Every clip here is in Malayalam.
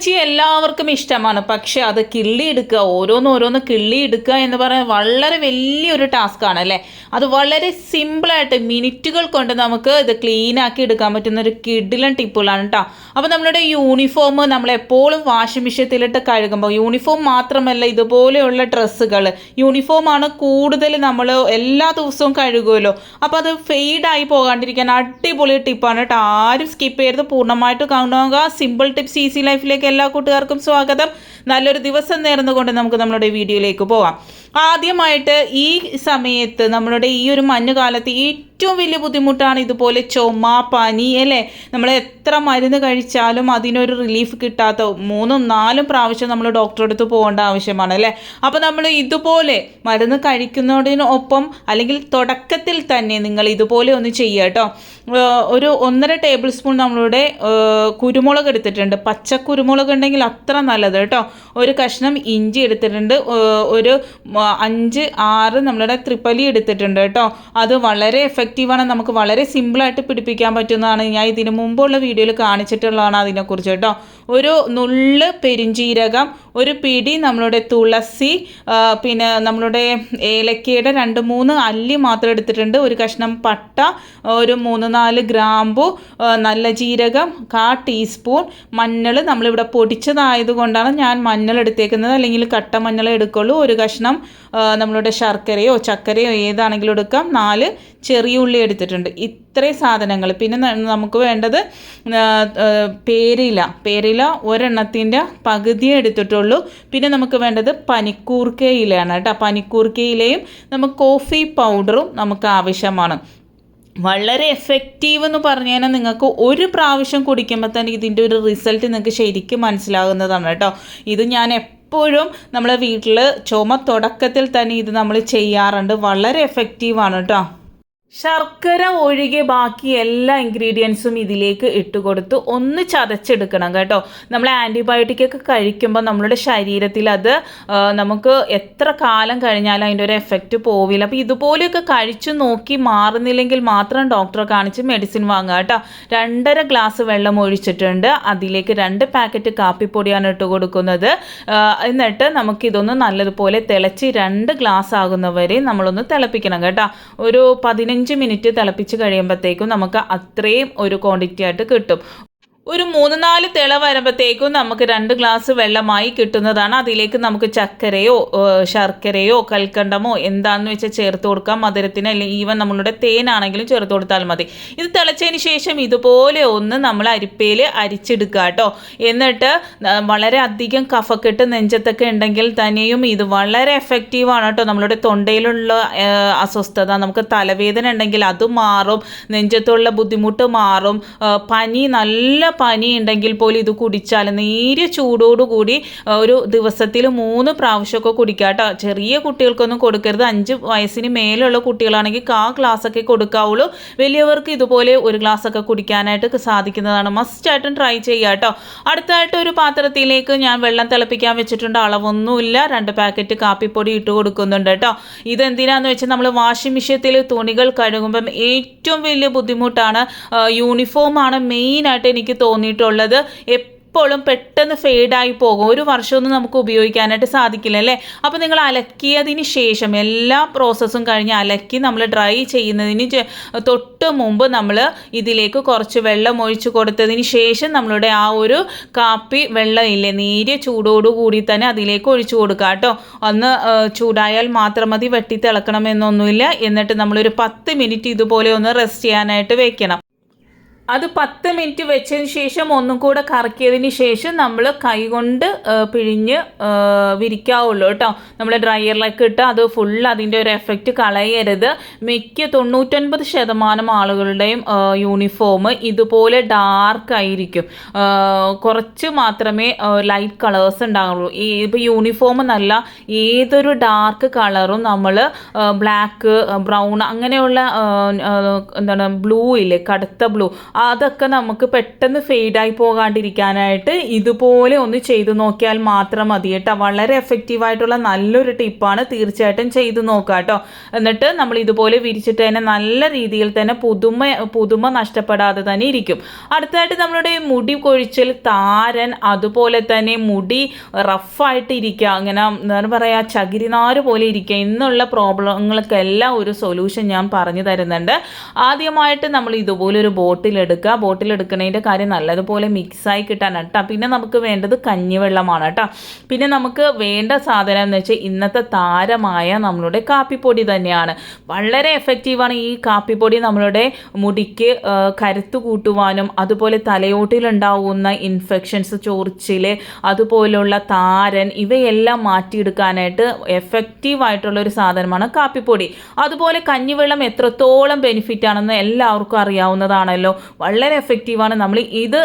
ഇറച്ചി എല്ലാവർക്കും ഇഷ്ടമാണ്. പക്ഷെ അത് കിള്ളിയെടുക്കുക, ഓരോന്നോരോന്ന് കിള്ളിയെടുക്കുക എന്ന് പറയാൻ വളരെ വലിയൊരു ടാസ്ക്കാണ് അല്ലേ. അത് വളരെ സിമ്പിളായിട്ട് മിനിറ്റുകൾ കൊണ്ട് നമുക്ക് ഇത് ക്ലീനാക്കി എടുക്കാൻ പറ്റുന്ന ഒരു കിടിലൻ ടിപ്പുകളാണ് കേട്ടോ. അപ്പോൾ നമ്മളുടെ യൂണിഫോം നമ്മളെപ്പോഴും വാഷിംഗ് മെഷീനിലിട്ട് കഴുകുമ്പോൾ, യൂണിഫോം മാത്രമല്ല ഇതുപോലെയുള്ള ഡ്രസ്സുകൾ, യൂണിഫോമാണ് കൂടുതൽ നമ്മൾ എല്ലാ ദിവസവും കഴുകുമല്ലോ. അപ്പോൾ അത് ഫെയ്ഡായി പോകാണ്ടിരിക്കാൻ അടിപൊളി ടിപ്പാണ് കേട്ടോ. ആരും സ്കിപ്പ് ചെയ്ത് പൂർണ്ണമായിട്ട് കാണുക. സിമ്പിൾ ടിപ്സ് ഈസി ലൈഫിലേക്ക് എല്ലാ കൂട്ടുകാർക്കും സ്വാഗതം. നല്ലൊരു ദിവസം നേർന്നുകൊണ്ട് നമുക്ക് നമ്മളുടെ വീഡിയോയിലേക്ക് പോവാം. ആദ്യമായിട്ട് ഈ സമയത്ത് നമ്മളുടെ ഈ ഒരു മഞ്ഞുകാലത്ത് ഏറ്റവും വലിയ ബുദ്ധിമുട്ടാണ് ഇതുപോലെ ചുമ, പനി അല്ലേ. നമ്മൾ എത്ര മരുന്ന് കഴിച്ചാലും അതിനൊരു റിലീഫ് കിട്ടാത്ത 3-4 പ്രാവശ്യം നമ്മൾ ഡോക്ടറെ അടുത്ത് പോകേണ്ട ആവശ്യമാണ് അല്ലേ. അപ്പോൾ നമ്മൾ ഇതുപോലെ മരുന്ന് കഴിക്കുന്നതിനൊപ്പം അല്ലെങ്കിൽ തുടക്കത്തിൽ തന്നെ നിങ്ങൾ ഇതുപോലെ ഒന്ന് ചെയ്യുക കേട്ടോ. ഒരു 1.5 ടേബിൾ സ്പൂൺ നമ്മളുടെ കുരുമുളക് എടുത്തിട്ടുണ്ട്. പച്ച കുരുമുളക് ഉണ്ടെങ്കിൽ അത്ര നല്ലത് കേട്ടോ. ഒരു കഷ്ണം ഇഞ്ചി എടുത്തിട്ടുണ്ട്. ഒരു 5-6 നമ്മളുടെ ത്രിപ്പലി എടുത്തിട്ടുണ്ട് കേട്ടോ. അത് വളരെ എഫക്റ്റീവാണ്. നമുക്ക് വളരെ സിമ്പിളായിട്ട് പിടിപ്പിക്കാൻ പറ്റുന്നതാണ്. ഞാൻ ഇതിന് മുമ്പുള്ള വീഡിയോയിൽ കാണിച്ചിട്ടുള്ളതാണ് അതിനെക്കുറിച്ച് കേട്ടോ. ഒരു നുള്ള് പെരിഞ്ചീരകം, ഒരു പിടി നമ്മളുടെ തുളസി, പിന്നെ നമ്മളുടെ ഏലക്കയുടെ 2-3 അല്ലി മാത്രം എടുത്തിട്ടുണ്ട്. ഒരു കഷ്ണം പട്ട, ഒരു 3-4 ഗ്രാമ്പു, നല്ല ജീരകം, 1/4 ടീസ്പൂൺ മഞ്ഞൾ. നമ്മളിവിടെ പൊടിച്ചതായതുകൊണ്ടാണ് ഞാൻ മഞ്ഞൾ എടുത്തേക്കുന്നത്, അല്ലെങ്കിൽ കട്ട മഞ്ഞൾ എടുക്കുള്ളൂ. ഒരു കഷ്ണം നമ്മളുടെ ശർക്കരയോ ചക്കരയോ ഏതാണെങ്കിലും എടുക്കാം. 4 ചെറിയ ഉള്ളി എടുത്തിട്ടുണ്ട്. ഇത്രയും സാധനങ്ങൾ. പിന്നെ നമുക്ക് വേണ്ടത് പേരില ഒരെണ്ണത്തിൻ്റെ പകുതിയേ എടുത്തിട്ടുള്ളൂ. പിന്നെ നമുക്ക് വേണ്ടത് പനിക്കൂർക്കയിലയാണ് കേട്ടോ. പനിക്കൂർക്കയിലയും നമുക്ക് കോഫി പൗഡറും നമുക്ക് ആവശ്യമാണ്. വളരെ എഫക്റ്റീവ് എന്ന് പറഞ്ഞു കഴിഞ്ഞാൽ നിങ്ങൾക്ക് ഒരു പ്രാവശ്യം കുടിക്കുമ്പോൾ തന്നെ ഇതിൻ്റെ ഒരു റിസൾട്ട് നിങ്ങൾക്ക് ശരിക്കും മനസ്സിലാകുന്നതാണ് കേട്ടോ. ഇത് ഞാൻ എപ്പോഴും നമ്മളെ വീട്ടിൽ ചുമ തുടക്കത്തിൽ തന്നെ ഇത് നമ്മൾ ചെയ്യാറുണ്ട്. വളരെ എഫക്റ്റീവാണ് കേട്ടോ. ശർക്കര ഒഴികെ ബാക്കി എല്ലാ ഇൻഗ്രീഡിയൻസും ഇതിലേക്ക് ഇട്ട് കൊടുത്ത് ഒന്ന് ചതച്ചെടുക്കണം കേട്ടോ. നമ്മൾ ആൻറ്റിബയോട്ടിക്കൊക്കെ കഴിക്കുമ്പോൾ നമ്മളുടെ ശരീരത്തിൽ അത് നമുക്ക് എത്ര കാലം കഴിഞ്ഞാലും അതിൻ്റെ ഒരു എഫക്റ്റ് പോവില്ല. അപ്പോൾ ഇതുപോലെയൊക്കെ കഴിച്ചു നോക്കി മാറുന്നില്ലെങ്കിൽ മാത്രം ഡോക്ടറെ കാണിച്ച് മെഡിസിൻ വാങ്ങുക കേട്ടോ. 2.5 ഗ്ലാസ് വെള്ളം ഒഴിച്ചിട്ടുണ്ട്. അതിലേക്ക് 2 പാക്കറ്റ് കാപ്പിപ്പൊടിയാണ് ഇട്ട് കൊടുക്കുന്നത്. എന്നിട്ട് നമുക്കിതൊന്ന് നല്ലതുപോലെ തിളച്ച് 2 ഗ്ലാസ് ആകുന്നവരെ നമ്മളൊന്ന് തിളപ്പിക്കണം കേട്ടോ. ഒരു 15 മിനിറ്റ് തിളപ്പിച്ച് കഴിയുമ്പോഴത്തേക്കും നമുക്ക് അത്രയും ഒരു ക്വാണ്ടിറ്റി ആയിട്ട് കിട്ടും. ഒരു 3-4 തിള വരുമ്പോഴത്തേക്കും നമുക്ക് 2 ഗ്ലാസ് വെള്ളമായി കിട്ടുന്നതാണ്. അതിലേക്ക് നമുക്ക് ചക്കരയോ ശർക്കരയോ കൽക്കണ്ടമോ എന്താണെന്ന് വെച്ചാൽ ചേർത്ത് കൊടുക്കാം. മധുരത്തിന് അല്ലെങ്കിൽ ഈവൻ നമ്മളുടെ തേനാണെങ്കിലും ചേർത്ത് കൊടുത്താൽ മതി. ഇത് തിളച്ചതിന് ശേഷം ഇതുപോലെ ഒന്ന് നമ്മൾ അരിപ്പയിൽ അരിച്ചെടുക്കുക കേട്ടോ. എന്നിട്ട് വളരെ അധികം കഫക്കെട്ട് നെഞ്ചത്തൊക്കെ ഉണ്ടെങ്കിൽ തന്നെയും ഇത് വളരെ എഫക്റ്റീവാണ് കേട്ടോ. നമ്മളുടെ തൊണ്ടയിലുള്ള അസ്വസ്ഥത, നമുക്ക് തലവേദന ഉണ്ടെങ്കിൽ അത് മാറും, നെഞ്ചത്തുള്ള ബുദ്ധിമുട്ട് മാറും. നല്ല പനി ഉണ്ടെങ്കിൽ പോലും ഇത് കുടിച്ചാൽ നേരിയ ചൂടോടുകൂടി ഒരു ദിവസത്തിൽ 3 പ്രാവശ്യമൊക്കെ കുടിക്കുക കേട്ടോ. ചെറിയ കുട്ടികൾക്കൊന്നും കൊടുക്കരുത്. 5 വയസ്സിന് മേലുള്ള കുട്ടികളാണെങ്കിൽ 1/4 ഗ്ലാസ്സൊക്കെ കൊടുക്കാവുള്ളൂ. വലിയവർക്ക് ഇതുപോലെ 1 ഗ്ലാസ്സൊക്കെ കുടിക്കാനായിട്ട് സാധിക്കുന്നതാണ്. മസ്റ്റായിട്ടും ട്രൈ ചെയ്യുക കേട്ടോ. അടുത്തായിട്ട് ഒരു പാത്രത്തിലേക്ക് ഞാൻ വെള്ളം തിളപ്പിക്കാൻ വെച്ചിട്ടുണ്ട്. അളവൊന്നുമില്ല. 2 പാക്കറ്റ് കാപ്പിപ്പൊടി ഇട്ട് കൊടുക്കുന്നുണ്ട് കേട്ടോ. ഇതെന്തിനാന്ന് വെച്ചാൽ നമ്മൾ വാഷിംഗ് മെഷീനിൽ തുണികൾ കഴുകുമ്പം ഏറ്റവും വലിയ ബുദ്ധിമുട്ടാണ് യൂണിഫോമാണ് മെയിനായിട്ട് എനിക്ക് തോന്നിയിട്ടുള്ളത്. എപ്പോഴും പെട്ടെന്ന് ഫെയ്ഡായി പോകും. ഒരു വർഷമൊന്നും നമുക്ക് ഉപയോഗിക്കാനായിട്ട് സാധിക്കില്ല അല്ലേ. അപ്പോൾ നിങ്ങൾ അലക്കിയതിന് ശേഷം എല്ലാ പ്രോസസ്സും കഴിഞ്ഞ് അലക്കി നമ്മൾ ഡ്രൈ ചെയ്യുന്നതിന് തൊട്ട് മുമ്പ് നമ്മൾ ഇതിലേക്ക് കുറച്ച് വെള്ളം ഒഴിച്ച് കൊടുത്തതിന് ശേഷം നമ്മളുടെ ആ ഒരു കാപ്പി വെള്ളം ഇല്ലേ, നേരിയ ചൂടോടുകൂടി തന്നെ അതിലേക്ക് ഒഴിച്ചു കൊടുക്കുക കേട്ടോ. ഒന്ന് ചൂടായാൽ മാത്രം മതി, വെട്ടി തിളക്കണമെന്നൊന്നുമില്ല. എന്നിട്ട് നമ്മളൊരു 10 മിനിറ്റ് ഇതുപോലെ ഒന്ന് റെസ്റ്റ് ചെയ്യാനായിട്ട് വെക്കണം. അത് 10 മിനിറ്റ് വെച്ചതിന് ശേഷം ഒന്നും കൂടെ കറക്കിയതിന് ശേഷം നമ്മൾ കൈകൊണ്ട് പിഴിഞ്ഞ് വിരിക്കാവുള്ളൂ കേട്ടോ. നമ്മൾ ഡ്രയറിലേക്ക് ഇട്ട് അത് ഫുൾ അതിൻ്റെ ഒരു എഫക്റ്റ് കളയരുത്. മിക്ക 99% ആളുകളുടെയും യൂണിഫോം ഇതുപോലെ ഡാർക്ക് ആയിരിക്കും. കുറച്ച് മാത്രമേ ലൈറ്റ് കളേഴ്സ് ഉണ്ടാകുള്ളൂ. ഇപ്പോൾ യൂണിഫോം എന്നല്ല, ഏതൊരു ഡാർക്ക് കളറും നമ്മൾ ബ്ലാക്ക്, ബ്രൗൺ അങ്ങനെയുള്ള എന്താണ് ബ്ലൂ ഇല്ലേ, കടുത്ത ബ്ലൂ, അതൊക്കെ നമുക്ക് പെട്ടെന്ന് ഫെയ്ഡായി പോകാണ്ടിരിക്കാനായിട്ട് ഇതുപോലെ ഒന്ന് ചെയ്തു നോക്കിയാൽ മാത്രം മതി കേട്ടോ. വളരെ എഫക്റ്റീവായിട്ടുള്ള നല്ലൊരു ടിപ്പാണ്, തീർച്ചയായിട്ടും ചെയ്തു നോക്കുക കേട്ടോ. എന്നിട്ട് നമ്മൾ ഇതുപോലെ വിരിച്ചിട്ട് തന്നെ നല്ല രീതിയിൽ തന്നെ പുതുമ നഷ്ടപ്പെടാതെ തന്നെ ഇരിക്കും. അടുത്തായിട്ട് നമ്മളുടെ മുടി കൊഴിച്ചിൽ, താരൻ, അതുപോലെ തന്നെ മുടി റഫായിട്ട് ഇരിക്കുക, അങ്ങനെ എന്താ പറയുക ചകിരിനാര് പോലെ ഇരിക്കുക എന്നുള്ള പ്രോബ്ലങ്ങൾക്കെല്ലാം ഒരു സൊല്യൂഷൻ ഞാൻ പറഞ്ഞു തരുന്നുണ്ട്. ആദ്യമായിട്ട് നമ്മൾ ഇതുപോലൊരു ബോട്ടിലെടുക്കുന്നതിൻ്റെ കാര്യം നല്ലതുപോലെ മിക്സായി കിട്ടാൻ കേട്ടോ. പിന്നെ നമുക്ക് വേണ്ടത് കഞ്ഞിവെള്ളമാണ് കേട്ടോ. പിന്നെ നമുക്ക് വേണ്ട സാധനം എന്ന് വെച്ചാൽ ഇന്നത്തെ താരമായ നമ്മളുടെ കാപ്പിപ്പൊടി തന്നെയാണ്. വളരെ എഫക്റ്റീവാണ് ഈ കാപ്പിപ്പൊടി. നമ്മളുടെ മുടിക്ക് കരുത്ത് കൂട്ടുവാനും അതുപോലെ തലയോട്ടിലുണ്ടാവുന്ന ഇൻഫെക്ഷൻസ്, ചൊറിച്ചിൽ, അതുപോലുള്ള താരൻ ഇവയെല്ലാം മാറ്റിയെടുക്കാനായിട്ട് എഫക്റ്റീവായിട്ടുള്ളൊരു സാധനമാണ് കാപ്പിപ്പൊടി. അതുപോലെ കഞ്ഞിവെള്ളം എത്രത്തോളം ബെനിഫിറ്റ് ആണെന്ന് എല്ലാവർക്കും അറിയാവുന്നതാണല്ലോ. വളരെ എഫക്റ്റീവാണ്. നമ്മൾ ഇത്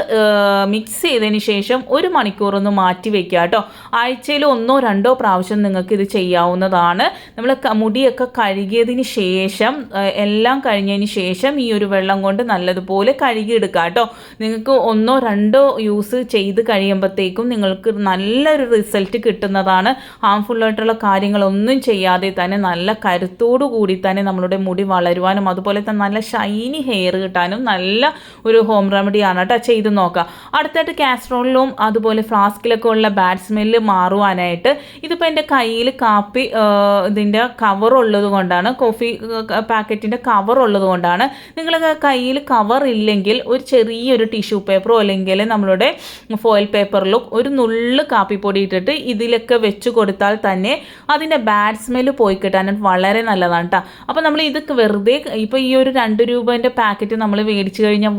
മിക്സ് ചെയ്തതിന് ശേഷം 1 മണിക്കൂറൊന്ന് മാറ്റി വെക്കുക കേട്ടോ. ആഴ്ചയിൽ 1-2 പ്രാവശ്യം നിങ്ങൾക്ക് ഇത് ചെയ്യാവുന്നതാണ്. നമ്മൾ മുടിയൊക്കെ കഴുകിയതിന് ശേഷം, എല്ലാം കഴിഞ്ഞതിന് ശേഷം ഈ ഒരു വെള്ളം കൊണ്ട് നല്ലതുപോലെ കഴുകിയെടുക്കുക കേട്ടോ. നിങ്ങൾക്ക് 1-2 യൂസ് ചെയ്ത് കഴിയുമ്പോഴത്തേക്കും നിങ്ങൾക്ക് നല്ലൊരു റിസൾട്ട് കിട്ടുന്നതാണ്. ഹാംഫുള്ളായിട്ടുള്ള കാര്യങ്ങളൊന്നും ചെയ്യാതെ തന്നെ നല്ല കരുത്തോടു കൂടി തന്നെ നമ്മളുടെ മുടി വളരുവാനും അതുപോലെ തന്നെ നല്ല ഷൈനി ഹെയർ കിട്ടാനും നല്ല ഒരു ഹോം റെമഡിയാണ് കേട്ടോ. ചെയ്ത് നോക്കുക. അടുത്തായിട്ട് കാസ്ട്രോളിലും അതുപോലെ ഫ്ലാസ്കിലൊക്കെ ഉള്ള ബാഡ് സ്മെല്ല് മാറുവാനായിട്ട് ഇതിപ്പോൾ എൻ്റെ കയ്യിൽ കാപ്പി ഇതിൻ്റെ കവർ ഉള്ളത് കൊണ്ടാണ്, കോഫി പാക്കറ്റിൻ്റെ കവർ ഉള്ളത് കൊണ്ടാണ്. നിങ്ങളുടെ കയ്യിൽ കവർ ഇല്ലെങ്കിൽ ഒരു ചെറിയൊരു ടിഷ്യൂ പേപ്പറോ അല്ലെങ്കിൽ നമ്മളുടെ ഫോയിൽ പേപ്പറിലോ ഒരു നുള്ള് കാപ്പിപ്പൊടി ഇട്ടിട്ട് ഇതിലൊക്കെ വെച്ച് കൊടുത്താൽ തന്നെ അതിൻ്റെ ബാഡ് സ്മെല്ല് പോയി കിട്ടാനായിട്ട് വളരെ നല്ലതാണ് കേട്ടോ. അപ്പോൾ നമ്മൾ ഇതൊക്കെ വെറുതെ ഇപ്പോൾ ഈ ഒരു 2 രൂപേൻ്റെ പാക്കറ്റ് നമ്മൾ മേടിച്ച് കഴിഞ്ഞാൽ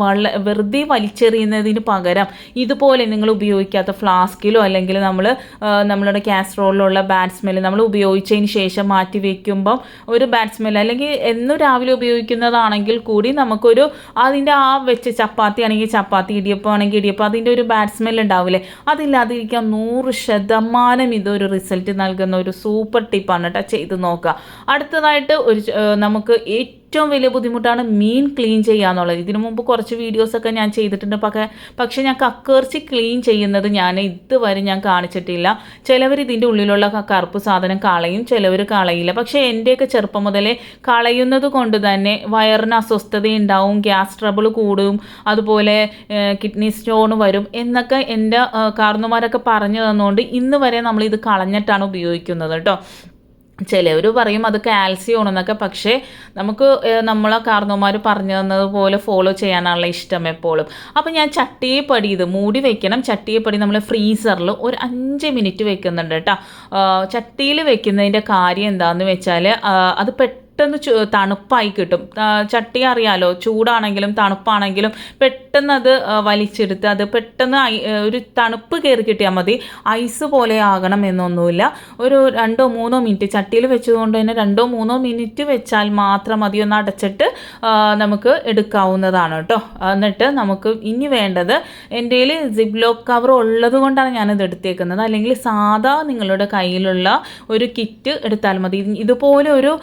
വെറുതെ വലിച്ചെറിയുന്നതിന് പകരം ഇതുപോലെ നിങ്ങൾ ഉപയോഗിക്കാത്ത ഫ്ലാസ്കിലോ അല്ലെങ്കിൽ നമ്മളുടെ കാസ്ട്രോളിലുള്ള ബാഡ് സ്മെല്ല് നമ്മൾ ഉപയോഗിച്ചതിന് ശേഷം മാറ്റി വയ്ക്കുമ്പം ഒരു ബാഡ് സ്മെല്ല്, അല്ലെങ്കിൽ എന്നും രാവിലെ ഉപയോഗിക്കുന്നതാണെങ്കിൽ കൂടി നമുക്കൊരു അതിൻ്റെ ആ വെച്ച് ചപ്പാത്തി ആണെങ്കിൽ ചപ്പാത്തി, ഇടിയപ്പം ആണെങ്കിൽ ഇടിയപ്പം, അതിൻ്റെ ഒരു ബാഡ് സ്മെല്ല് ഉണ്ടാവില്ലേ, അതില്ലാതിരിക്കാൻ 100% ഇതൊരു റിസൾട്ട് നൽകുന്ന ഒരു സൂപ്പർ ടിപ്പാണ് കേട്ടോ. ചെയ്ത് നോക്കുക. അടുത്തതായിട്ട് നമുക്ക് ഏറ്റവും വലിയ ബുദ്ധിമുട്ടാണ് മീൻ ക്ലീൻ ചെയ്യുക എന്നുള്ളത്. ഇതിനു മുമ്പ് കുറച്ച് വീഡിയോസൊക്കെ ഞാൻ ചെയ്തിട്ടുണ്ട്. പക്ഷേ ഞാൻ കക്കയിറച്ചി ക്ലീൻ ചെയ്യുന്നത് ഇതുവരെ ഞാൻ കാണിച്ചിട്ടില്ല. ചിലവർ ഇതിൻ്റെ ഉള്ളിലുള്ള കറുപ്പ് സാധനം കളയും, ചിലവർ കളയില്ല. പക്ഷേ എൻ്റെയൊക്കെ ചെറുപ്പം മുതലേ കളയുന്നത് കൊണ്ട് തന്നെ വയറിന് അസ്വസ്ഥതയുണ്ടാവും, ഗ്യാസ് ട്രബിൾ കൂടും, അതുപോലെ കിഡ്നി സ്റ്റോൺ വരും എന്നൊക്കെ എൻ്റെ കാർന്നുമാരൊക്കെ പറഞ്ഞു തന്നുകൊണ്ട് ഇന്ന് വരെ നമ്മളിത് കളഞ്ഞിട്ടാണ് ഉപയോഗിക്കുന്നത് കേട്ടോ. ചിലവർ പറയും അത് കാൽസ്യം ആണെന്നൊക്കെ, പക്ഷേ നമുക്ക് നമ്മളെ കാർന്നോമാർ പറഞ്ഞു തന്നതുപോലെ ഫോളോ ചെയ്യാനുള്ള ഇഷ്ടം എപ്പോഴും. അപ്പോൾ ഞാൻ ചട്ടിയെപ്പടി ഇത് മൂടി വെക്കണം. ചട്ടിയെപ്പടി നമ്മൾ ഫ്രീസറിൽ ഒരു 5 മിനിറ്റ് വെക്കുന്നുണ്ട് കേട്ടോ. ചട്ടിയിൽ വെക്കുന്നതിൻ്റെ കാര്യം എന്താണെന്ന് വെച്ചാൽ അത് പെട്ടെന്ന് തണുപ്പായി കിട്ടും. ചട്ടി അറിയാലോ, ചൂടാണെങ്കിലും തണുപ്പാണെങ്കിലും പെട്ടെന്ന് അത് വലിച്ചെടുത്ത് അത് പെട്ടെന്ന് ഒരു തണുപ്പ് കയറി കിട്ടിയാൽ മതി. ഐസ് പോലെ ആകണം എന്നൊന്നുമില്ല. ഒരു 2-3 മിനിറ്റ് ചട്ടിയിൽ വെച്ചതുകൊണ്ട് തന്നെ 2-3 മിനിറ്റ് വെച്ചാൽ മാത്രം മതി. ഒന്ന് അടച്ചിട്ട് നമുക്ക് എടുക്കാവുന്നതാണ് കേട്ടോ. എന്നിട്ട് നമുക്ക് ഇനി വേണ്ടത്, എൻ്റെ കയ്യിൽ സിപ്ലോക്ക് കവർ ഉള്ളത് കൊണ്ടാണ് ഞാനിത് എടുത്തേക്കുന്നത്. അല്ലെങ്കിൽ സാധാ നിങ്ങളുടെ കയ്യിലുള്ള ഒരു കിറ്റ് എടുത്താൽ മതി. ഇതുപോലെ ഒരു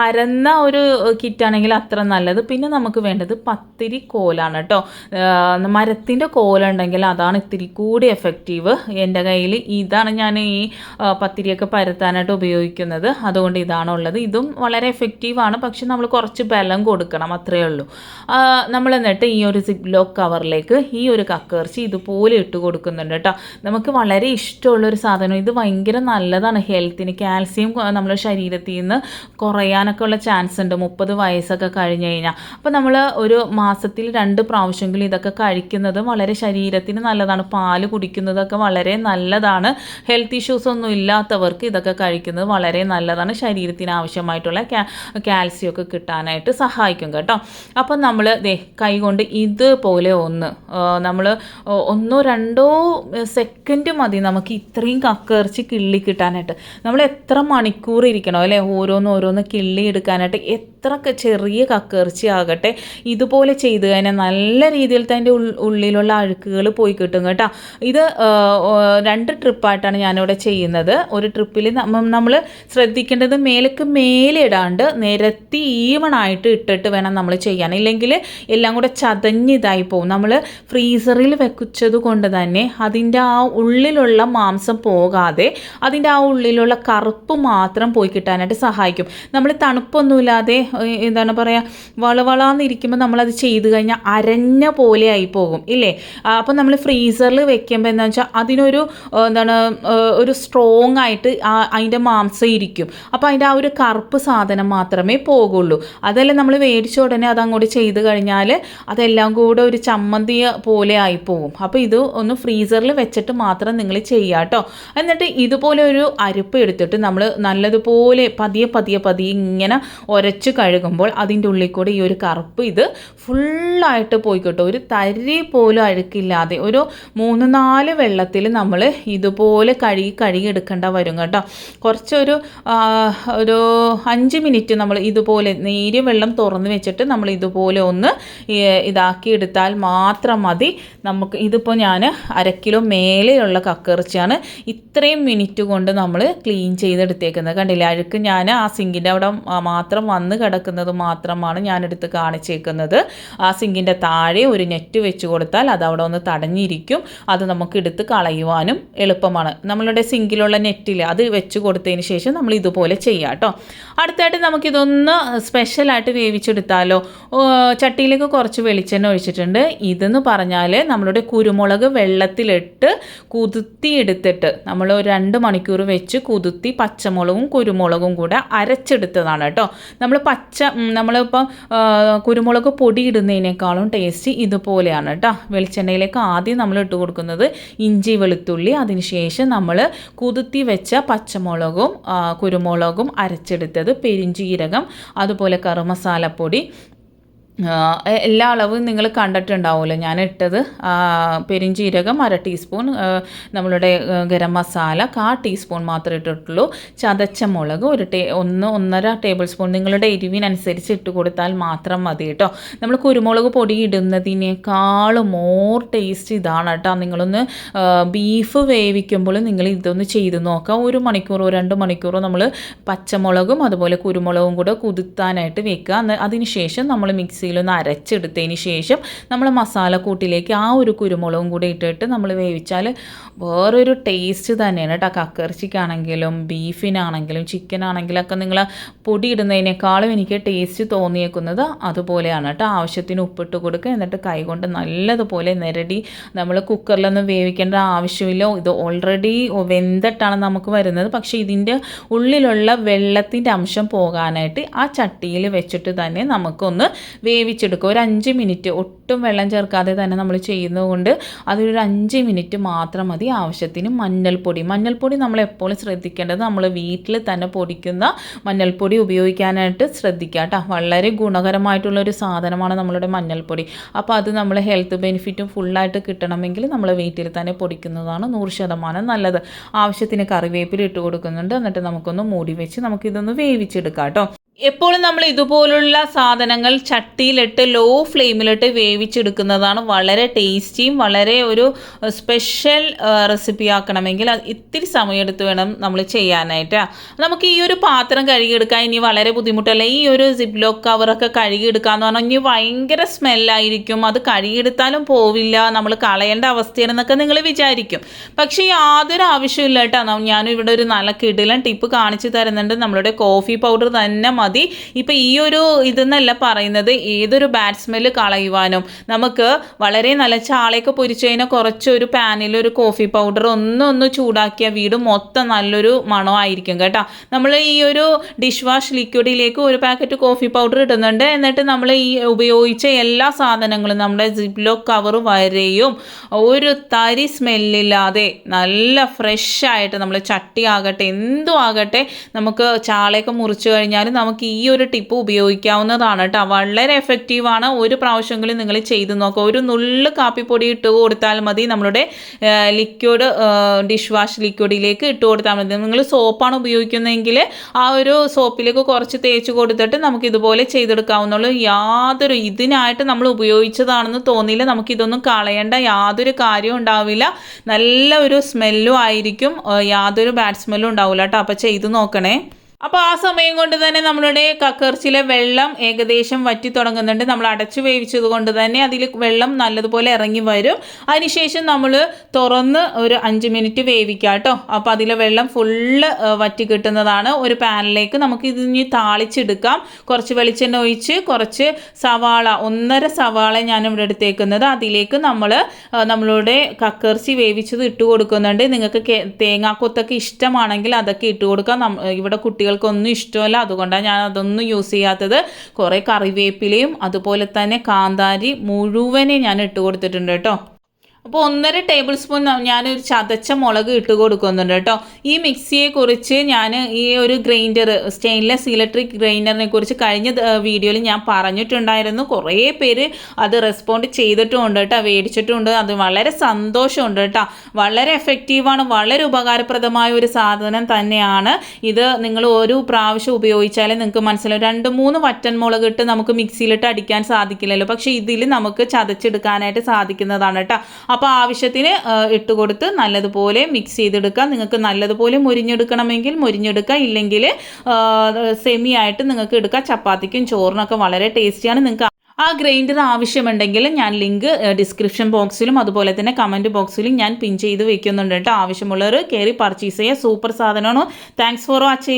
പരന്ന ഒരു കിറ്റാണെങ്കിൽ അത്ര നല്ലത്. പിന്നെ നമുക്ക് വേണ്ടത് പത്തിരി കോലാണ് കേട്ടോ. മരത്തിൻ്റെ കോലുണ്ടെങ്കിൽ അതാണ് ഇത്തിരി കൂടി എഫക്റ്റീവ്. എൻ്റെ കയ്യിൽ ഇതാണ് ഞാൻ ഈ പത്തിരിയൊക്കെ പരത്താനായിട്ട് ഉപയോഗിക്കുന്നത്. അതുകൊണ്ട് ഇതാണുള്ളത്. ഇതും വളരെ എഫക്റ്റീവാണ്, പക്ഷെ നമ്മൾ കുറച്ച് ബലം കൊടുക്കണം, അത്രയേ ഉള്ളൂ. നമ്മൾ എന്നിട്ട് ഈ ഒരു സിപ്ലോക്ക് കവറിലേക്ക് ഈ ഒരു കക്കയിറച്ചി ഇതുപോലെ ഇട്ട് കൊടുക്കുന്നുണ്ട് കേട്ടോ. നമുക്ക് വളരെ ഇഷ്ടമുള്ളൊരു സാധനം. ഇത് ഭയങ്കര നല്ലതാണ് ഹെൽത്തിന്. കാൽസ്യം നമ്മുടെ ശരീരത്തിൽ നിന്ന് കുറയാനൊക്കെ ഉള്ള ചാൻസ് ഉണ്ട് 30 വയസ്സൊക്കെ കഴിഞ്ഞ് കഴിഞ്ഞാൽ. അപ്പോൾ നമ്മൾ ഒരു മാസത്തിൽ 2 പ്രാവശ്യമെങ്കിലും ഇതൊക്കെ കഴിക്കുന്നത് വളരെ ശരീരത്തിന് നല്ലതാണ്. പാല് കുടിക്കുന്നതൊക്കെ വളരെ നല്ലതാണ്. ഹെൽത്ത് ഇഷ്യൂസ് ഒന്നും ഇല്ലാത്തവർക്ക് ഇതൊക്കെ കഴിക്കുന്നത് വളരെ നല്ലതാണ്. ശരീരത്തിന് ആവശ്യമായിട്ടുള്ള കാൽസ്യം ഒക്കെ കിട്ടാനായിട്ട് സഹായിക്കും കേട്ടോ. അപ്പം നമ്മൾ കൈ കൊണ്ട് ഇതുപോലെ നമ്മൾ 1-2 സെക്കൻഡ് മതി നമുക്ക് ഇത്രയും കക്കയിറച്ചി കിള്ളി കിട്ടാനായിട്ട്. നമ്മൾ എത്ര മണിക്കൂർ ഇരിക്കണോ അല്ലേ ഓരോന്ന് കിള്ളി എടുക്കാനായിട്ട്. എത്ര എത്രയൊക്കെ ചെറിയ കക്കിറച്ചി ആകട്ടെ ഇതുപോലെ ചെയ്ത് കഴിഞ്ഞാൽ നല്ല രീതിയിൽ തന്നെ ഉള്ളിലുള്ള അഴുക്കുകൾ പോയി കിട്ടും കേട്ടോ. ഇത് 2 ട്രിപ്പായിട്ടാണ് ഞാനിവിടെ ചെയ്യുന്നത്. ഒരു ട്രിപ്പിൽ നമ്മൾ ശ്രദ്ധിക്കേണ്ടത് മേലെ ഇടാണ്ട് നിരത്തി ഈവണായിട്ട് ഇട്ടിട്ട് വേണം നമ്മൾ ചെയ്യാൻ. ഇല്ലെങ്കിൽ എല്ലാം കൂടെ ചതഞ്ഞിതായി പോകും. നമ്മൾ ഫ്രീസറിൽ വെച്ചത് കൊണ്ട് തന്നെ അതിൻ്റെ ആ ഉള്ളിലുള്ള മാംസം പോകാതെ അതിൻ്റെ ആ ഉള്ളിലുള്ള കറുപ്പ് മാത്രം പോയി കിട്ടാനായിട്ട് സഹായിക്കും. നമ്മൾ തണുപ്പൊന്നുമില്ലാതെ എന്താണ് പറയുക വളവളാന്നിരിക്കുമ്പോൾ നമ്മളത് ചെയ്ത് കഴിഞ്ഞാൽ അരഞ്ഞ പോലെ ആയി പോകും ഇല്ലേ. അപ്പോൾ നമ്മൾ ഫ്രീസറിൽ വെക്കുമ്പോൾ എന്താണെന്ന് വെച്ചാൽ അതിനൊരു ഒരു സ്ട്രോങ് ആയിട്ട് അതിൻ്റെ മാംസം ഇരിക്കും. അപ്പോൾ അതിൻ്റെ ആ ഒരു കറുപ്പ് സാധനം മാത്രമേ പോകുള്ളൂ. അതെല്ലാം നമ്മൾ മേടിച്ച ഉടനെ അതങ്ങോട്ട് ചെയ്ത് കഴിഞ്ഞാൽ അതെല്ലാം കൂടെ ഒരു ചമ്മന്തി പോലെ ആയിപ്പോകും. അപ്പോൾ ഇത് ഒന്ന് ഫ്രീസറിൽ വെച്ചിട്ട് മാത്രം നിങ്ങൾ ചെയ്യുക കേട്ടോ. എന്നിട്ട് ഇതുപോലെ ഒരു അരിപ്പ് എടുത്തിട്ട് നമ്മൾ നല്ലതുപോലെ പതിയെ ഇങ്ങനെ ഉരച്ച് കഴുകുമ്പോൾ അതിൻ്റെ ഉള്ളിൽ കൂടെ ഈ ഒരു കറുപ്പ് ഇത് ഫുള്ളായിട്ട് പോയി കിട്ടും. ഒരു തരി പോലും അഴുക്കില്ലാതെ ഒരു 3-4 വെള്ളത്തിൽ നമ്മൾ ഇതുപോലെ കഴുകി എടുക്കേണ്ട വരും കേട്ടോ. കുറച്ചൊരു 5 മിനിറ്റ് നമ്മൾ ഇതുപോലെ നേരിയ വെള്ളം തുറന്ന് വെച്ചിട്ട് നമ്മൾ ഇതുപോലെ ഒന്ന് ഇതാക്കി എടുത്താൽ മാത്രം മതി. നമുക്ക് ഇതിപ്പോൾ ഞാൻ 1/2 കിലോ മേലെയുള്ള കക്കിറച്ചിയാണ് ഇത്രയും മിനിറ്റ് കൊണ്ട് നമ്മൾ ക്ലീൻ ചെയ്തെടുത്തേക്കുന്നത്. കണ്ടില്ലേ, അഴുക്ക് ഞാൻ ആ സിങ്കിൻ്റെ അവിടെ മാത്രം വന്ന് കിടക്കുന്നത് മാത്രമാണ് ഞാനെടുത്ത് കാണിച്ചേക്കുന്നത്. ആ സിങ്കിൻ്റെ താഴെ ഒരു നെറ്റ് വെച്ച് കൊടുത്താൽ അത് അവിടെ ഒന്ന് തടഞ്ഞിരിക്കും. അത് നമുക്ക് എടുത്ത് കളയുവാനും എളുപ്പമാണ്. നമ്മളുടെ സിങ്കിലുള്ള നെറ്റിൽ അത് വെച്ച് കൊടുത്തതിന് ശേഷം നമ്മൾ ഇതുപോലെ ചെയ്യാം കേട്ടോ. അടുത്തായിട്ട് നമുക്കിതൊന്ന് സ്പെഷ്യലായിട്ട് വേവിച്ചെടുത്താലോ. ചട്ടിയിലേക്ക് കുറച്ച് വെളിച്ചെണ്ണ ഒഴിച്ചിട്ടുണ്ട്. ഇതെന്ന് പറഞ്ഞാൽ നമ്മളുടെ കുരുമുളക് വെള്ളത്തിലിട്ട് കുതിർത്തിയെടുത്തിട്ട് നമ്മൾ ഒരു 2 മണിക്കൂർ വെച്ച് കുതിർത്തി പച്ചമുളകും കുരുമുളകും കൂടെ അരച്ചെടുത്തതാണ് കേട്ടോ. നമ്മളിപ്പോൾ കുരുമുളക് പൊടി ഇടുന്നതിനേക്കാളും ടേസ്റ്റ് ഇതുപോലെയാണ് കേട്ടോ. വെളിച്ചെണ്ണയിലേക്ക് ആദ്യം നമ്മൾ ഇട്ട് കൊടുക്കുന്നത് ഇഞ്ചി വെളുത്തുള്ളി, അതിനുശേഷം നമ്മൾ കുതിർത്തി വെച്ച പച്ചമുളകും കുരുമുളകും അരച്ചെടുത്തത്, പെരിഞ്ജീരകം, അതുപോലെ കറുമസാലപ്പൊടി, എല്ലാ അളവും നിങ്ങൾ കണ്ടിട്ടുണ്ടാവുമല്ലോ. ഞാൻ ഇട്ടത് പെരിഞ്ജീരകം 1/2 ടീസ്പൂൺ, നമ്മളുടെ ഗരം മസാല 1/4 ടീസ്പൂൺ മാത്രമേ ഇട്ടിട്ടുള്ളൂ. ചതച്ച മുളക് 1-1.5 ടേബിൾ സ്പൂൺ നിങ്ങളുടെ എരിവിനനുസരിച്ച് ഇട്ട് കൊടുത്താൽ മാത്രം മതി കേട്ടോ. നമ്മൾ കുരുമുളക് പൊടി ഇടുന്നതിനേക്കാളും മോർ ടേസ്റ്റ് ഇതാണ് കേട്ടോ. നിങ്ങളൊന്ന് ബീഫ് വേവിക്കുമ്പോൾ നിങ്ങൾ ഇതൊന്ന് ചെയ്ത് നോക്കാം. 1 മണിക്കൂറോ 2 മണിക്കൂറോ നമ്മൾ പച്ചമുളകും അതുപോലെ കുരുമുളകും കൂടെ കുതിർത്താനായിട്ട് വെക്കുക. അതിനുശേഷം നമ്മൾ മിക്സിയിലൊന്ന് അരച്ചെടുത്തതിന് ശേഷം നമ്മൾ മസാലക്കൂട്ടിലേക്ക് ആ ഒരു കുരുമുളകും കൂടി ഇട്ടിട്ട് നമ്മൾ വേവിച്ചാൽ വേറൊരു ടേസ്റ്റ് തന്നെയാണ് കേട്ടോ. കക്കിറച്ചിക്കാണെങ്കിലും ബീഫിനാണെങ്കിലും ചിക്കനാണെങ്കിലൊക്കെ നിങ്ങൾ പൊടി ഇടുന്നതിനേക്കാളും എനിക്ക് ടേസ്റ്റ് തോന്നിയേക്കുന്നത് അതുപോലെയാണ് കേട്ടോ. ആവശ്യത്തിന് ഉപ്പിട്ട് കൊടുക്കുക. എന്നിട്ട് കൈകൊണ്ട് നല്ലതുപോലെ നിരടി നമ്മൾ കുക്കറിലൊന്നും വേവിക്കേണ്ട ആവശ്യമില്ല. ഇത് ഓൾറെഡി വെന്തിട്ടാണ് നമുക്ക് വരുന്നത്. പക്ഷേ ഇതിൻ്റെ ഉള്ളിലുള്ള വെള്ളത്തിൻ്റെ അംശം പോകാനായിട്ട് ആ ചട്ടിയിൽ വെച്ചിട്ട് തന്നെ നമുക്കൊന്ന് വേവിച്ചെടുക്കുക. ഒരു 5 മിനിറ്റ്, ഒട്ടും വെള്ളം ചേർക്കാതെ തന്നെ നമ്മൾ ചെയ്യുന്നതുകൊണ്ട് അതൊരു 5 മിനിറ്റ് മാത്രം മതി. ആവശ്യത്തിന് മഞ്ഞൾപ്പൊടി നമ്മൾ എപ്പോഴും ശ്രദ്ധിക്കേണ്ടത് നമ്മൾ വീട്ടിൽ തന്നെ പൊടിക്കുന്ന മഞ്ഞൾപ്പൊടി ഉപയോഗിക്കാനായിട്ട് ശ്രദ്ധിക്കുക കേട്ടോ. വളരെ ഗുണകരമായിട്ടുള്ളൊരു സാധനമാണ് നമ്മളുടെ മഞ്ഞൾപ്പൊടി. അപ്പോൾ അത് നമ്മൾ ഹെൽത്ത് ബെനിഫിറ്റും ഫുള്ളായിട്ട് കിട്ടണമെങ്കിൽ നമ്മൾ വീട്ടിൽ തന്നെ പൊടിക്കുന്നതാണ് 100% നല്ലത്. ആവശ്യത്തിന് കറിവേപ്പില ഇട്ട് കൊടുക്കുന്നുണ്ട്. എന്നിട്ട് നമുക്കൊന്ന് മൂടി വെച്ച് നമുക്കിതൊന്ന് വേവിച്ചെടുക്കാം കേട്ടോ. എപ്പോഴും നമ്മൾ ഇതുപോലുള്ള സാധനങ്ങൾ ചട്ടിയിലിട്ട് ലോ ഫ്ലെയിമിലിട്ട് വേവിച്ചെടുക്കുന്നതാണ് വളരെ ടേസ്റ്റിയും വളരെ ഒരു സ്പെഷ്യൽ റെസിപ്പി ആക്കണമെങ്കിൽ ഇത്തിരി സമയമെടുത്ത് വേണം നമ്മൾ ചെയ്യാനായിട്ട്. നമുക്ക് ഈ ഒരു പാത്രം കഴുകിയെടുക്കാൻ ഇനി വളരെ ബുദ്ധിമുട്ടല്ല. ഈ ഒരു സിപ്ലോക്ക് കവറൊക്കെ കഴുകിയെടുക്കാമെന്ന് പറഞ്ഞാൽ ഇനി ഭയങ്കര സ്മെല്ലായിരിക്കും. അത് കഴുകിയെടുത്താലും പോവില്ല, നമ്മൾ കളയേണ്ട അവസ്ഥയാണെന്നൊക്കെ നിങ്ങൾ വിചാരിക്കും. പക്ഷേ യാതൊരു ആവശ്യമില്ല കേട്ടോ. ഞാനിവിടെ ഒരു നല്ല കിടിലൻ ടിപ്പ് കാണിച്ചു തരുന്നുണ്ട്. നമ്മളുടെ കോഫി പൗഡർ തന്നെ മതി. ഇപ്പം ഈ ഒരു ഇതെന്നല്ല പറയുന്നത്, ഏതൊരു ബാഡ് സ്മെല്ല് കളയുവാനും നമുക്ക് വളരെ നല്ല ചാളയൊക്കെ പൊരിച്ചു കഴിഞ്ഞാൽ കുറച്ചൊരു പാനിൽ ഒരു കോഫി പൗഡർ ഒന്ന് ചൂടാക്കിയ വീട് മൊത്തം നല്ലൊരു മണമായിരിക്കും കേട്ടോ. നമ്മൾ ഈ ഒരു ഡിഷ് വാഷ് ലിക്വിഡിലേക്ക് ഒരു പാക്കറ്റ് കോഫി പൗഡർ ഇടുന്നുണ്ട്. എന്നിട്ട് നമ്മൾ ഈ ഉപയോഗിച്ച എല്ലാ സാധനങ്ങളും നമ്മുടെ സിപ്ലോക്ക് കവർ വരെയും ഒരു തരി സ്മെല്ലില്ലാതെ നല്ല ഫ്രഷ് ആയിട്ട് നമ്മൾ ചട്ടി ആകട്ടെ എന്തും ആകട്ടെ നമുക്ക് ചാളയൊക്കെ മുറിച്ച് കഴിഞ്ഞാൽ നമുക്ക് നമുക്ക് ഈ ഒരു ടിപ്പ് ഉപയോഗിക്കാവുന്നതാണ് കേട്ടോ. വളരെ എഫക്റ്റീവാണ്. ഒരു പ്രാവശ്യമെങ്കിലും നിങ്ങൾ ചെയ്ത് നോക്കുക. ഒരു നുള്ളു കാപ്പിപ്പൊടി ഇട്ട് കൊടുത്താൽ മതി, നമ്മളുടെ ലിക്വിഡ് ഡിഷ് വാഷ് ലിക്വിഡിലേക്ക് ഇട്ട് കൊടുത്താൽ മതി. നിങ്ങൾ സോപ്പാണ് ഉപയോഗിക്കുന്നതെങ്കിൽ ആ ഒരു സോപ്പിലേക്ക് കുറച്ച് തേച്ച് കൊടുത്തിട്ട് നമുക്ക് ഇതുപോലെ ചെയ്തെടുക്കാവുന്നുള്ളൂ. ഇതിനായിട്ട് നമ്മൾ ഉപയോഗിച്ചതാണെന്ന് തോന്നിയില്ല. നമുക്കിതൊന്നും കളയേണ്ട യാതൊരു കാര്യവും ഉണ്ടാവില്ല. നല്ല ഒരു സ്മെല്ലും ആയിരിക്കും, യാതൊരു ബാഡ് സ്മെല്ലും ഉണ്ടാവില്ല കേട്ടോ. അപ്പോൾ ചെയ്ത് നോക്കണേ. അപ്പോൾ ആ സമയം കൊണ്ട് തന്നെ നമ്മളുടെ കക്കർച്ചിലെ വെള്ളം ഏകദേശം വറ്റി തുടങ്ങുന്നുണ്ട്. നമ്മൾ അടച്ചു വേവിച്ചത് കൊണ്ട് തന്നെ അതിൽ വെള്ളം നല്ലതുപോലെ ഇറങ്ങി വരും. അതിനുശേഷം നമ്മൾ തുറന്ന് ഒരു 5 മിനിറ്റ് വേവിക്കാം കേട്ടോ. അപ്പോൾ അതിലെ വെള്ളം ഫുള്ള് വറ്റി കിട്ടുന്നതാണ്. ഒരു പാനിലേക്ക് നമുക്ക് ഇതിന് താളിച്ചെടുക്കാം. കുറച്ച് വെളിച്ചെണ്ണ ഒഴിച്ച് കുറച്ച് സവാള, 1.5 സവാള ഞാനിവിടെ എടുത്തേക്കുന്നത്, അതിലേക്ക് നമ്മളുടെ കക്കർച്ചി വേവിച്ചത് ഇട്ട് കൊടുക്കുന്നുണ്ട്. നിങ്ങൾക്ക് തേങ്ങാക്കൊത്തൊക്കെ ഇഷ്ടമാണെങ്കിൽ അതൊക്കെ ഇട്ട് കൊടുക്കാം. ഇവിടെ കുട്ടികൾക്കൊന്നും ഇഷ്ടമല്ല, അതുകൊണ്ടാണ് ഞാൻ അതൊന്നും യൂസ് ചെയ്യാത്തത്. കുറേ കറിവേപ്പിലയും അതുപോലെ തന്നെ കാന്താരി മുഴുവനെ ഞാൻ ഇട്ട് കൊടുത്തിട്ടുണ്ട് കേട്ടോ. അപ്പോൾ 1.5 ടേബിൾ സ്പൂൺ ഞാനൊരു ചതച്ച മുളക് ഇട്ട് കൊടുക്കുന്നുണ്ട് കേട്ടോ. ഈ മിക്സിയെക്കുറിച്ച് ഞാൻ ഈ ഒരു ഗ്രൈൻഡർ, സ്റ്റെയിൻലെസ് ഇലക്ട്രിക് ഗ്രൈൻഡറിനെ കുറിച്ച് കഴിഞ്ഞ വീഡിയോയിൽ ഞാൻ പറഞ്ഞിട്ടുണ്ടായിരുന്നു. കുറേ പേര് അത് റെസ്പോണ്ട് ചെയ്തിട്ടുമുണ്ട് കേട്ടോ, മേടിച്ചിട്ടുമുണ്ട്. അത് വളരെ സന്തോഷമുണ്ട് കേട്ടോ. വളരെ എഫക്റ്റീവാണ്, വളരെ ഉപകാരപ്രദമായ ഒരു സാധനം തന്നെയാണ് ഇത്. നിങ്ങൾ ഒരു പ്രാവശ്യം ഉപയോഗിച്ചാലേ നിങ്ങൾക്ക് മനസ്സിലാവും. 2-3 വറ്റൻ മുളക് ഇട്ട് നമുക്ക് മിക്സിയിലിട്ട് അടിക്കാൻ സാധിക്കില്ലല്ലോ, പക്ഷേ ഇതിൽ നമുക്ക് ചതച്ചെടുക്കാനായിട്ട് സാധിക്കുന്നതാണ് കേട്ടോ. അപ്പോൾ ആവശ്യത്തിന് ഇട്ട് കൊടുത്ത് നല്ലതുപോലെ മിക്സ് ചെയ്തെടുക്കാം. നിങ്ങൾക്ക് നല്ലതുപോലെ മുരിഞ്ഞെടുക്കണമെങ്കിൽ മുരിഞ്ഞെടുക്കാം, ഇല്ലെങ്കിൽ സെമി ആയിട്ട് നിങ്ങൾക്ക് എടുക്കാം. ചപ്പാത്തിക്കും ചോറിനൊക്കെ വളരെ ടേസ്റ്റിയാണ്. നിങ്ങൾക്ക് ആ ഗ്രൈൻഡർ ആവശ്യമുണ്ടെങ്കിൽ ഞാൻ ലിങ്ക് ഡിസ്ക്രിപ്ഷൻ ബോക്സിലും അതുപോലെ തന്നെ കമൻറ്റ് ബോക്സിലും ഞാൻ പിൻ ചെയ്ത് വെക്കുന്നുണ്ട് കേട്ടോ. ആവശ്യമുള്ളവർ കയറി പർച്ചേസ് ചെയ്യുക. സൂപ്പർ സാധനമാണ്. Thanks for watching.